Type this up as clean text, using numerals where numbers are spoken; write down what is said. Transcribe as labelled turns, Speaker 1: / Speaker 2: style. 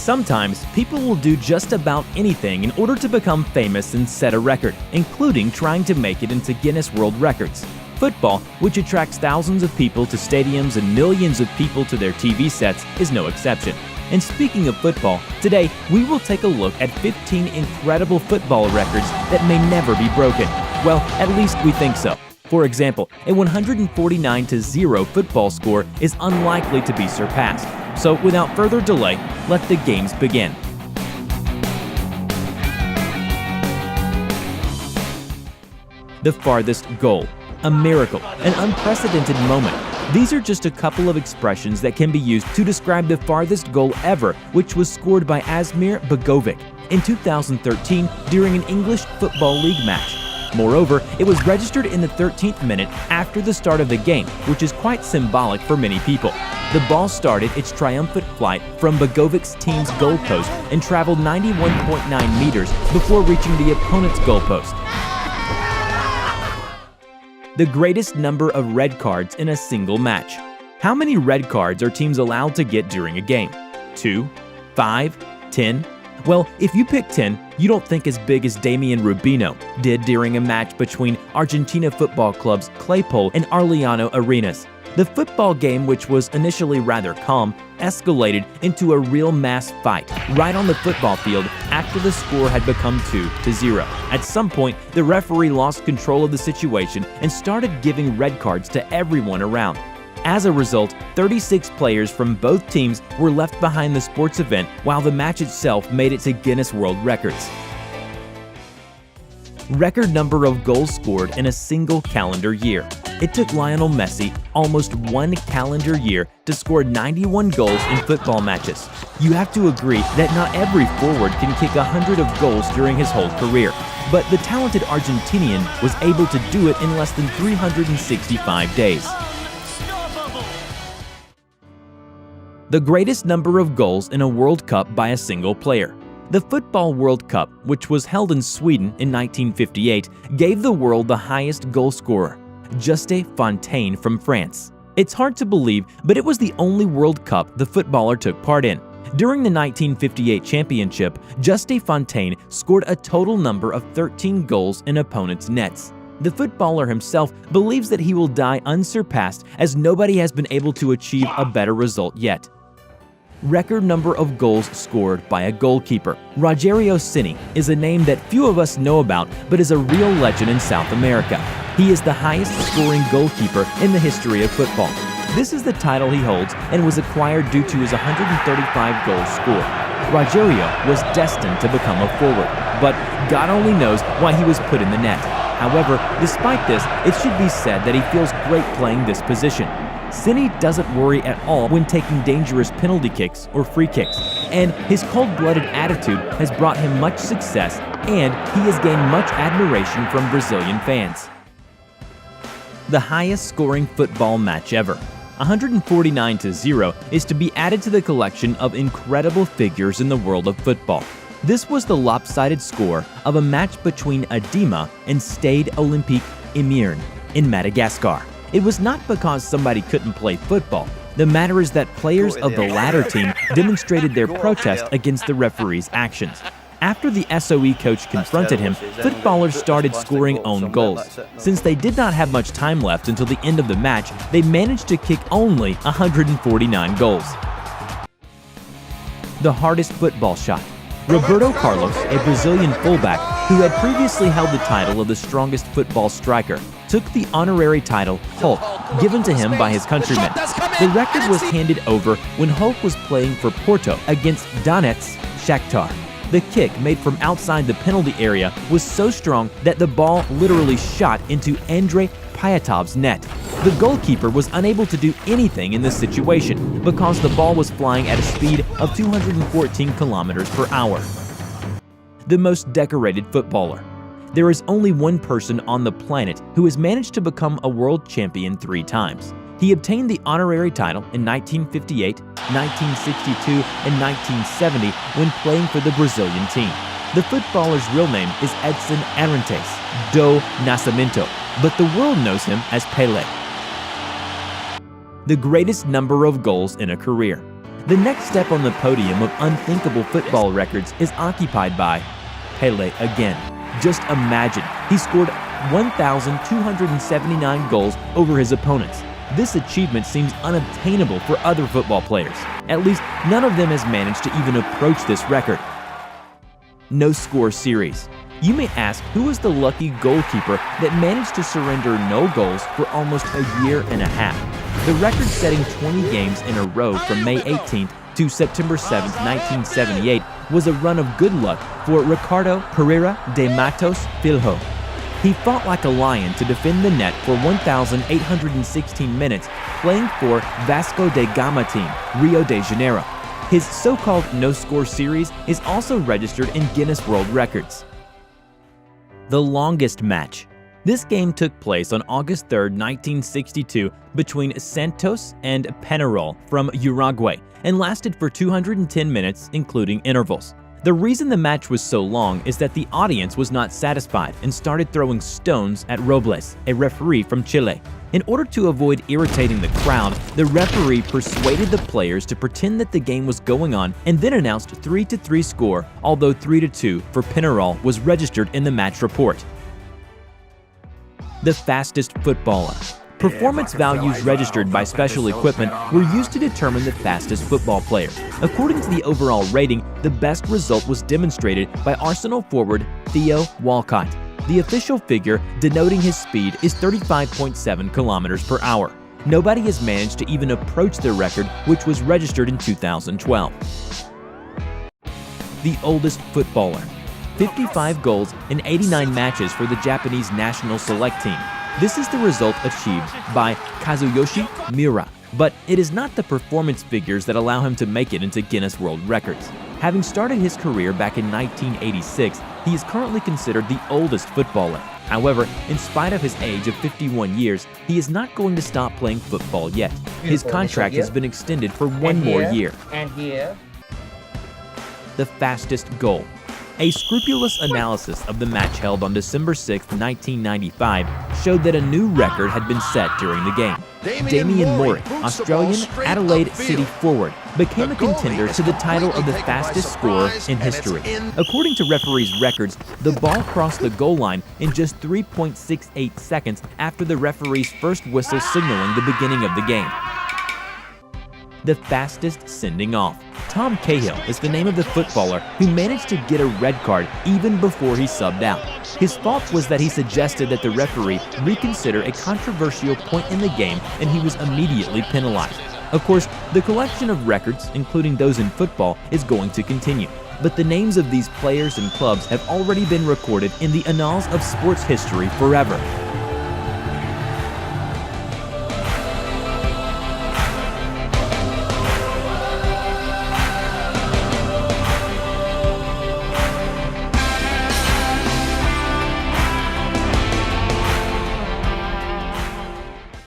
Speaker 1: Sometimes people will do just about anything in order to become famous and set a record, including trying to make it into Guinness World Records. Football, which attracts thousands of people to stadiums and millions of people to their TV sets, is no exception. And speaking of football, today we will take a look at 15 incredible football records that may never be broken. Well, at least we think so. For example, a 149-0 football score is unlikely to be surpassed. So without further delay, let the games begin. The farthest goal. A miracle, an unprecedented moment. These are just a couple of expressions that can be used to describe the farthest goal ever, which was scored by Asmir Begovic in 2013 during an English Football League match. Moreover, it was registered in the 13th minute after the start of the game, which is quite symbolic for many people. The ball started its triumphant flight from Begovic's team's goalpost and traveled 91.9 meters before reaching the opponent's goalpost. The greatest number of red cards in a single match. How many red cards are teams allowed to get during a game? 2, 5, 10? Well, if you pick 10, you don't think as big as Damian Rubino did during a match between Argentina football clubs Claypole and Arellano Arenas. The football game, which was initially rather calm, escalated into a real mass fight right on the football field after the score had become 2-0. At some point, the referee lost control of the situation and started giving red cards to everyone around. As a result, 36 players from both teams were left behind the sports event while the match itself made it to Guinness World Records. Record number of goals scored in a single calendar year. It took Lionel Messi almost one calendar year to score 91 goals in football matches. You have to agree that not every forward can kick 100 of goals during his whole career, but the talented Argentinian was able to do it in less than 365 days. The greatest number of goals in a World Cup by a single player. The Football World Cup, which was held in Sweden in 1958, gave the world the highest goal scorer, Juste Fontaine from France. It's hard to believe, but it was the only World Cup the footballer took part in. During the 1958 championship, Juste Fontaine scored a total number of 13 goals in opponents' nets. The footballer himself believes that he will die unsurpassed as nobody has been able to achieve a better result yet. Record number of goals scored by a goalkeeper. Rogério Ceni is a name that few of us know about, but is a real legend in South America. He is the highest scoring goalkeeper in the history of football. This is the title he holds and was acquired due to his 135 goals scored. Rogério was destined to become a forward, but God only knows why he was put in the net. However, despite this, it should be said that he feels great playing this position. Ceni doesn't worry at all when taking dangerous penalty kicks or free kicks, and his cold-blooded attitude has brought him much success, and he has gained much admiration from Brazilian fans. The highest scoring football match ever. 149-0 is to be added to the collection of incredible figures in the world of football. This was the lopsided score of a match between Adema and Stade Olympique Imerne in Madagascar. It was not because somebody couldn't play football. The matter is that players of the latter team demonstrated their protest against the referee's actions. After the SOE coach confronted him, footballers started scoring own goals. Since they did not have much time left until the end of the match, they managed to kick only 149 goals. The hardest football shot. Roberto Carlos, a Brazilian fullback who had previously held the title of the strongest football striker, took the honorary title Hulk, given to him by his countrymen. The record was handed over when Hulk was playing for Porto against Donetsk Shakhtar. The kick, made from outside the penalty area, was so strong that the ball literally shot into Andrei Pyatov's net. The goalkeeper was unable to do anything in this situation because the ball was flying at a speed of 214 kilometers per hour. The most decorated footballer. There is only one person on the planet who has managed to become a world champion 3 times. He obtained the honorary title in 1958, 1962, and 1970 when playing for the Brazilian team. The footballer's real name is Edson Arantes do Nascimento, but the world knows him as Pelé. The greatest number of goals in a career. The next step on the podium of unthinkable football records is occupied by Pelé again. Just imagine, he scored 1,279 goals over his opponents. This achievement seems unobtainable for other football players. At least none of them has managed to even approach this record. No score series. You may ask, who was the lucky goalkeeper that managed to surrender no goals for almost a year and a half? The record-setting 20 games in a row from May 18th to September 7, 1978 was a run of good luck for Ricardo Pereira de Matos Filho. He fought like a lion to defend the net for 1,816 minutes, playing for Vasco da Gama team, Rio de Janeiro. His so-called no-score series is also registered in Guinness World Records. The longest match. This game took place on August 3, 1962 between Santos and Peñarol from Uruguay and lasted for 210 minutes, including intervals. The reason the match was so long is that the audience was not satisfied and started throwing stones at Robles, a referee from Chile. In order to avoid irritating the crowd, the referee persuaded the players to pretend that the game was going on and then announced 3-3 score, although 3-2 for Peñarol was registered in the match report. The fastest footballer. Performance values registered by special equipment were used to determine the fastest football player. According to the overall rating, the best result was demonstrated by Arsenal forward Theo Walcott. The official figure denoting his speed is 35.7 kilometers per hour. Nobody has managed to even approach the record, which was registered in 2012. The oldest footballer. 55 goals in 89 matches for the Japanese national select team. This is the result achieved by Kazuyoshi Miura, but it is not the performance figures that allow him to make it into Guinness World Records. Having started his career back in 1986, he is currently considered the oldest footballer. However, in spite of his age of 51 years, he is not going to stop playing football yet. His contract has been extended for one more year.
Speaker 2: And here.
Speaker 1: The fastest goal. A scrupulous analysis of the match held on December 6, 1995 showed that a new record had been set during the game. Damien Morick, Australian Adelaide City forward, became a contender to the title of the fastest scorer in history. According to referees' records, the ball crossed the goal line in just 3.68 seconds after the referee's first whistle signaling the beginning of the game. The fastest sending off. Tom Cahill is the name of the footballer who managed to get a red card even before he subbed out. His fault was that he suggested that the referee reconsider a controversial point in the game, and he was immediately penalized. Of course, the collection of records, including those in football, is going to continue. But the names of these players and clubs have already been recorded in the annals of sports history forever.